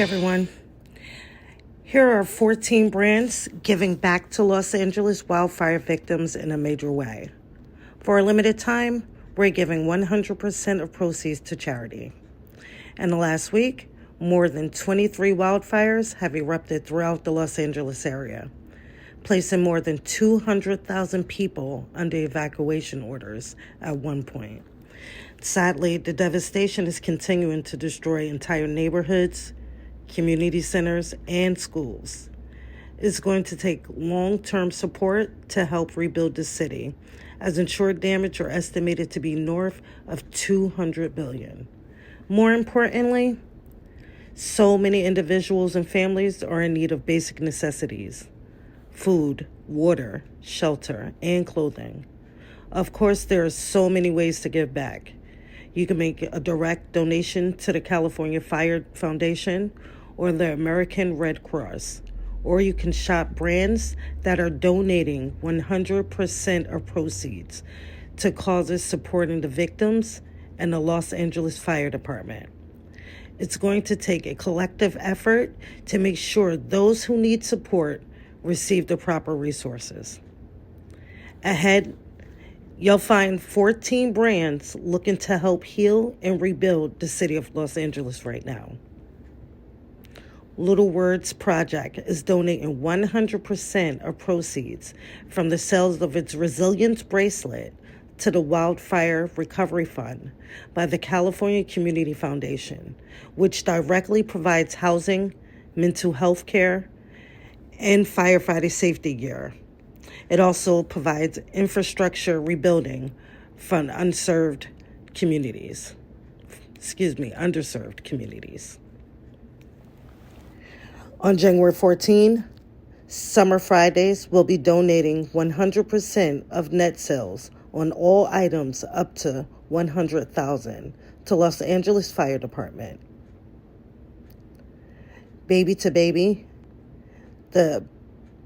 everyone. Here are 14 brands giving back to Los Angeles wildfire victims in a major way. For a limited time, we're giving 100% of proceeds to charity. In the last week, more than 23 wildfires have erupted throughout the Los Angeles area, placing more than 200,000 people under evacuation orders at one point. Sadly, the devastation is continuing to destroy entire neighborhoods, community centers, and schools. It's going to take long-term support to help rebuild the city, as insured damage are estimated to be north of $200 billion. More importantly, so many individuals and families are in need of basic necessities: food, water, shelter, and clothing. Of course, there are so many ways to give back. You can make a direct donation to the California Fire Foundation or the American Red Cross, or you can shop brands that are donating 100% of proceeds to causes supporting the victims and the Los Angeles Fire Department. It's going to take a collective effort to make sure those who need support receive the proper resources. Ahead, you'll find 14 brands looking to help heal and rebuild the city of Los Angeles right now. Little Words Project is donating 100% of proceeds from the sales of its Resilience bracelet to the Wildfire Recovery Fund by the California Community Foundation, which directly provides housing, mental health care, and firefighter safety gear. It also provides infrastructure rebuilding from underserved communities. On January 14, Summer Fridays will be donating 100% of net sales on all items up to $100,000 to Los Angeles Fire Department. Baby to Baby, the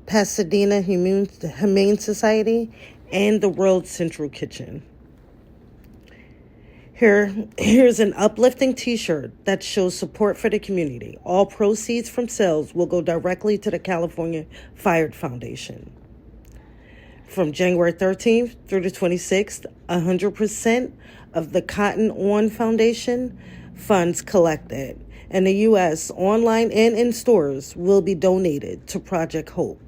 Pasadena Humane Society, and the World Central Kitchen. Here's an uplifting t-shirt that shows support for the community. All proceeds from sales will go directly to the California Fire Foundation. From January 13th through the 26th, 100% of the Cotton On Foundation funds collected in the U.S., online and in stores, will be donated to Project Hope,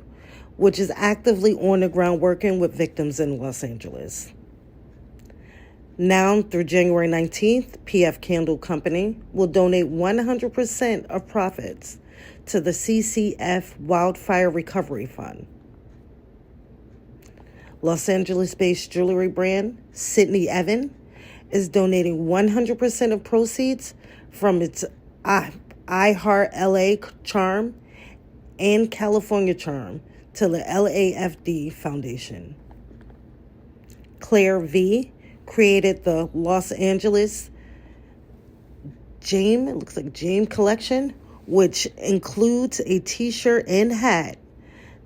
which is actively on the ground working with victims in Los Angeles. Now through January 19th, PF Candle Company will donate 100% of profits to the CCF Wildfire Recovery Fund. Los Angeles-based jewelry brand Sydney Evan is donating 100% of proceeds from its I Heart LA charm and California charm to the LAFD Foundation. Claire V created the Los Angeles Jame collection, which includes a t-shirt and hat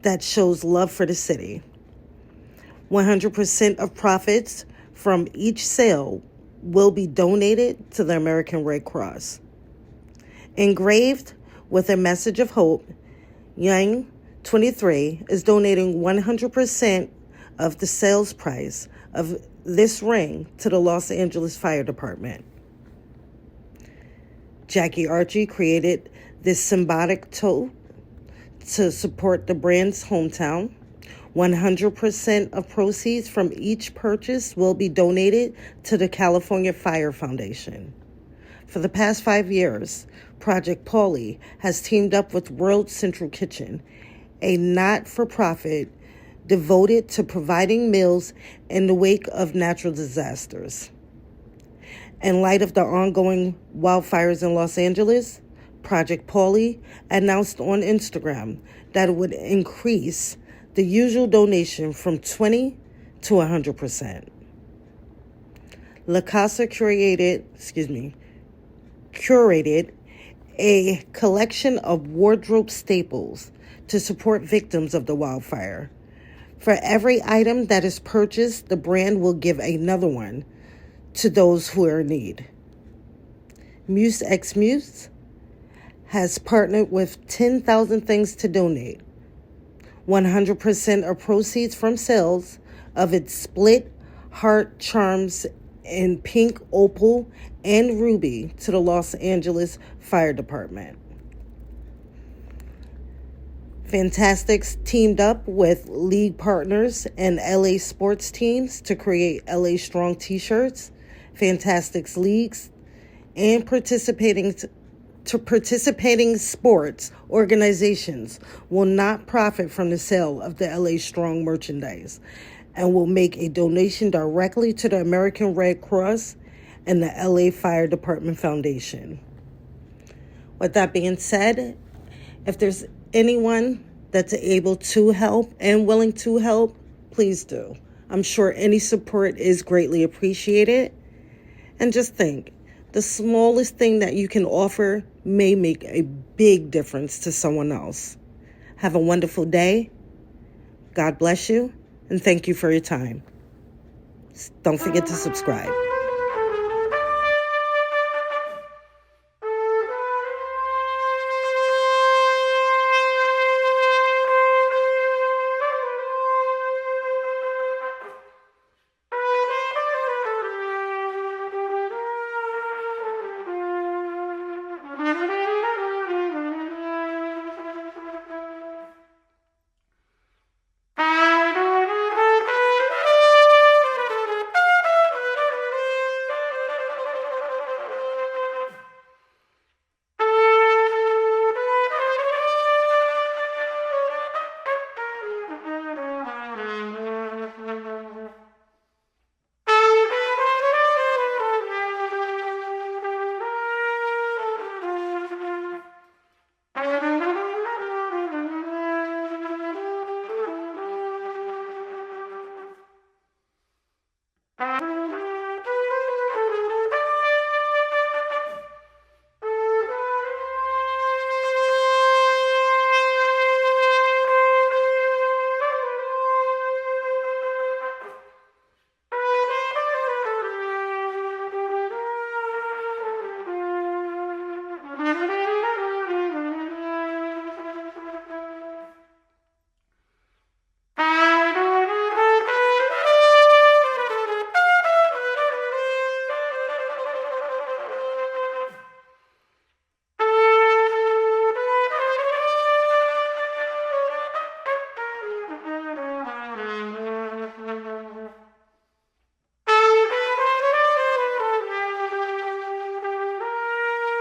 that shows love for the city. 100% of profits from each sale will be donated to the American Red Cross. Engraved with a message of hope, Yang 23 is donating 100% of the sales price of this ring to the Los Angeles Fire Department. Jackie Archie created this symbolic tote to support the brand's hometown. 100% of proceeds from each purchase will be donated to the California Fire Foundation. For the past 5 years, Project Pauly has teamed up with World Central Kitchen, a not-for-profit devoted to providing meals in the wake of natural disasters. In light of the ongoing wildfires in Los Angeles, Project Pauly announced on Instagram that it would increase the usual donation from 20 to 100%. La Casa curated a collection of wardrobe staples to support victims of the wildfire. For every item that is purchased, the brand will give another one to those who are in need. Muse X Muse has partnered with 10,000 Things to donate. 100% of proceeds from sales of its split heart charms in pink, opal, and ruby to the Los Angeles Fire Department. Fantastics teamed up with league partners and LA sports teams to create LA Strong t-shirts. Fantastics leagues and participating sports organizations will not profit from the sale of the LA Strong merchandise and will make a donation directly to the American Red Cross and the LA Fire Department Foundation. With that being said, if there's anyone that's able to help and willing to help, please do. I'm sure any support is greatly appreciated. And just think, the smallest thing that you can offer may make a big difference to someone else. Have a wonderful day. God bless you, and thank you for your time. Don't forget to subscribe.